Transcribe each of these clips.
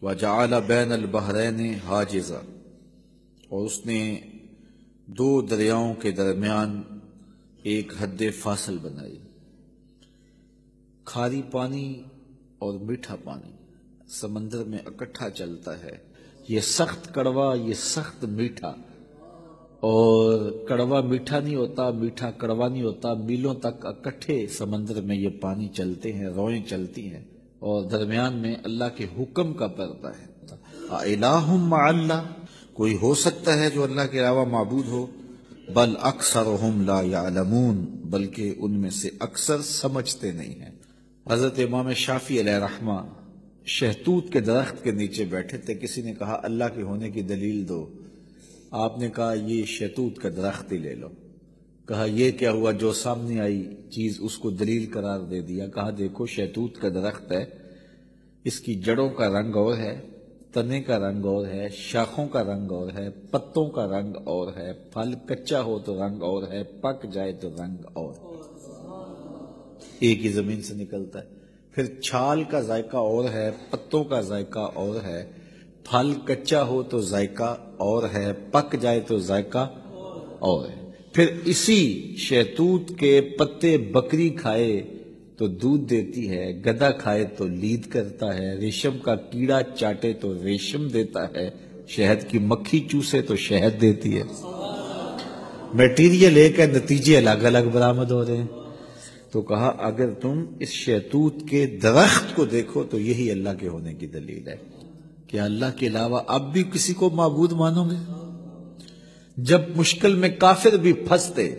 وَجَعَلَ بَيْنَ الْبَحْرَيْنِ حَاجِزًا، اور اس نے دو دریاؤں کے درمیان ایک حد فاصل بنائی۔ کھاری پانی اور میٹھا پانی سمندر میں اکٹھا چلتا ہے، یہ سخت کڑوا، یہ سخت میٹھا، اور کڑوا میٹھا نہیں ہوتا، میٹھا کڑوا نہیں ہوتا، میلوں تک اکٹھے سمندر میں یہ پانی چلتے ہیں، روئیں چلتی ہیں، اور درمیان میں اللہ کے حکم کا پردہ ہے۔ اِلٰہٌ مع اللہ، کوئی ہو سکتا ہے جو اللہ کے علاوہ معبود ہو؟ بل اکثرہم لا یعلمون، بلکہ ان میں سے اکثر سمجھتے نہیں ہیں۔ حضرت امام شافعی علیہ رحمہ شہتوت کے درخت کے نیچے بیٹھے تھے، کسی نے کہا اللہ کے ہونے کی دلیل دو، آپ نے کہا یہ شہتوت کا درخت ہی لے لو۔ کہا یہ کیا ہوا، جو سامنے آئی چیز اس کو دلیل قرار دے دیا۔ کہا دیکھو شہتوت کا درخت ہے، اس کی جڑوں کا رنگ اور ہے، تنے کا رنگ اور ہے، شاخوں کا رنگ اور ہے، پتوں کا رنگ اور ہے، پھل کچا ہو تو رنگ اور ہے، پک جائے تو رنگ اور ہے، ایک ہی زمین سے نکلتا ہے۔ پھر چھال کا ذائقہ اور ہے، پتوں کا ذائقہ اور ہے، پھل کچا ہو تو ذائقہ اور ہے، پک جائے تو ذائقہ اور ہے۔ پھر اسی شہتوت کے پتے بکری کھائے تو دودھ دیتی ہے، گدھا کھائے تو لید کرتا ہے، ریشم کا کیڑا چاٹے تو ریشم دیتا ہے، شہد کی مکھی چوسے تو شہد دیتی ہے۔ میٹیریل ایک ہے، نتیجے الگ الگ برآمد ہو رہے ہیں۔ تو کہا اگر تم اس شہتوت کے درخت کو دیکھو تو یہی اللہ کے ہونے کی دلیل ہے۔ کیا اللہ کے علاوہ اب بھی کسی کو معبود مانو گے؟ جب مشکل میں کافر بھی پھنستے،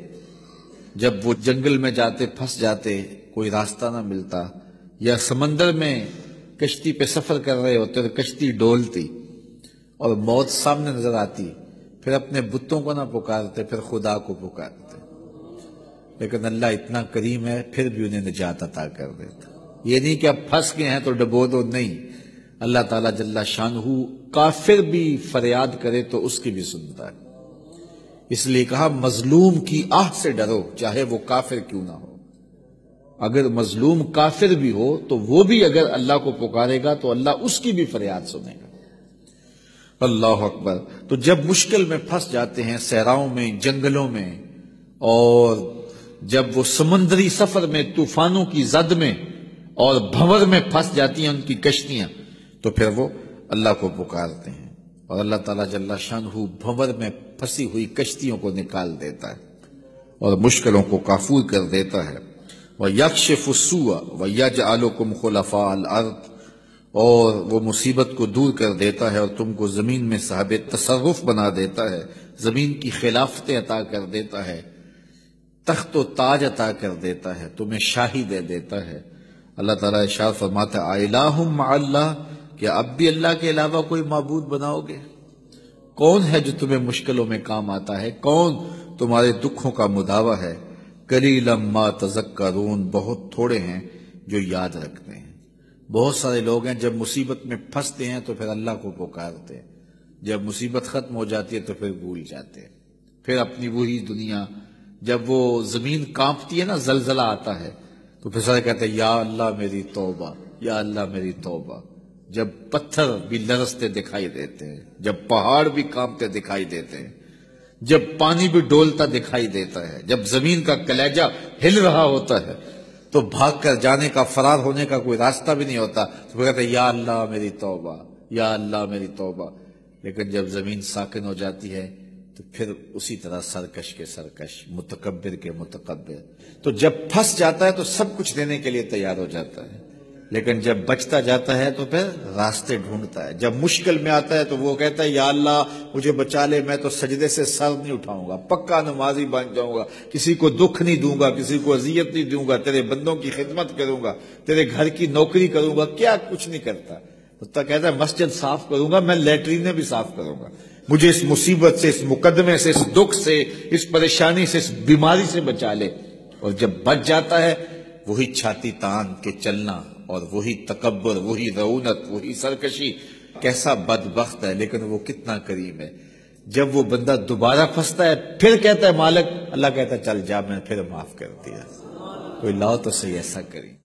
جب وہ جنگل میں جاتے پھنس جاتے، کوئی راستہ نہ ملتا، یا سمندر میں کشتی پہ سفر کر رہے ہوتے تو کشتی ڈولتی اور موت سامنے نظر آتی، پھر اپنے بتوں کو نہ پکارتے، پھر خدا کو پکارتے، لیکن اللہ اتنا کریم ہے پھر بھی انہیں نجات عطا کر دیتا۔ یہ نہیں کہ اب پھنس گئے ہیں تو ڈبو دو، نہیں، اللہ تعالیٰ جل شانہ کافر بھی فریاد کرے تو اس کی بھی سنتا ہے۔ اس لیے کہا مظلوم کی آہ سے ڈرو، چاہے وہ کافر کیوں نہ ہو۔ اگر مظلوم کافر بھی ہو تو وہ بھی اگر اللہ کو پکارے گا تو اللہ اس کی بھی فریاد سنے گا۔ اللہ اکبر۔ تو جب مشکل میں پھنس جاتے ہیں، صحراؤں میں، جنگلوں میں، اور جب وہ سمندری سفر میں طوفانوں کی زد میں اور بھنور میں پھنس جاتی ہیں ان کی کشتیاں، تو پھر وہ اللہ کو پکارتے ہیں، اور اللہ تعالیٰ جل شانہ بھنور میں پھنسی ہوئی کشتیوں کو نکال دیتا ہے اور مشکلوں کو کافور کر دیتا ہے۔ وَيَكْشِفُ السُّوءَ وَيَجْعَلُكُمْ خُلَفَاءَ الْأَرْضِ، اور وہ مصیبت کو دور کر دیتا ہے اور تم کو زمین میں صاحب تصرف بنا دیتا ہے، زمین کی خلافتیں عطا کر دیتا ہے، تخت و تاج عطا کر دیتا ہے، تمہیں شاہی دے دیتا ہے۔ اللہ تعالیٰ ارشاد فرماتا ہے اِلٰہٌ مع اللہ، کیا اب بھی اللہ کے علاوہ کوئی معبود بناؤ گے؟ کون ہے جو تمہیں مشکلوں میں کام آتا ہے؟ کون تمہارے دکھوں کا مداوا ہے؟ قلیلا ما تذکرون، بہت تھوڑے ہیں جو یاد رکھتے ہیں۔ بہت سارے لوگ ہیں جب مصیبت میں پھنستے ہیں تو پھر اللہ کو پکارتے ہیں، جب مصیبت ختم ہو جاتی ہے تو پھر بھول جاتے ہیں، پھر اپنی وہی دنیا۔ جب وہ زمین کانپتی ہے نا، زلزلہ آتا ہے، تو پھر سارے کہتے ہیں یا اللہ میری توبہ، یا اللہ میری توبہ۔ جب پتھر بھی لرزتے دکھائی دیتے ہیں، جب پہاڑ بھی کانپتے دکھائی دیتے ہیں، جب پانی بھی ڈولتا دکھائی دیتا ہے، جب زمین کا کلیجہ ہل رہا ہوتا ہے، تو بھاگ کر جانے کا، فرار ہونے کا کوئی راستہ بھی نہیں ہوتا، تو پھر کہتے ہیں یا اللہ میری توبہ، یا اللہ میری توبہ۔ لیکن جب زمین ساکن ہو جاتی ہے تو پھر اسی طرح سرکش کے سرکش، متکبر کے متکبر۔ تو جب پھنس جاتا ہے تو سب کچھ دینے کے لیے تیار ہو جاتا ہے، لیکن جب بچتا جاتا ہے تو پھر راستے ڈھونڈتا ہے۔ جب مشکل میں آتا ہے تو وہ کہتا ہے یا اللہ مجھے بچا لے، میں تو سجدے سے سر نہیں اٹھاؤں گا، پکا نمازی بن جاؤں گا، کسی کو دکھ نہیں دوں گا، کسی کو اذیت نہیں دوں گا، تیرے بندوں کی خدمت کروں گا، تیرے گھر کی نوکری کروں گا۔ کیا کچھ نہیں کرتا، تو کہتا ہے مسجد صاف کروں گا، میں لیٹرینیں بھی صاف کروں گا، مجھے اس مصیبت سے، اس مقدمے سے، اس دکھ سے، اس پریشانی سے، اس بیماری سے بچا لے۔ اور جب بچ جاتا ہے وہی چھاتی تان کے چلنا، اور وہی تکبر، وہی رعونت، وہی سرکشی۔ کیسا بدبخت ہے، لیکن وہ کتنا کریم ہے۔ جب وہ بندہ دوبارہ پھنستا ہے پھر کہتا ہے مالک، اللہ کہتا ہے چل جا، میں پھر معاف کر دیا۔ کوئی لاؤ تو صحیح ایسا کریم۔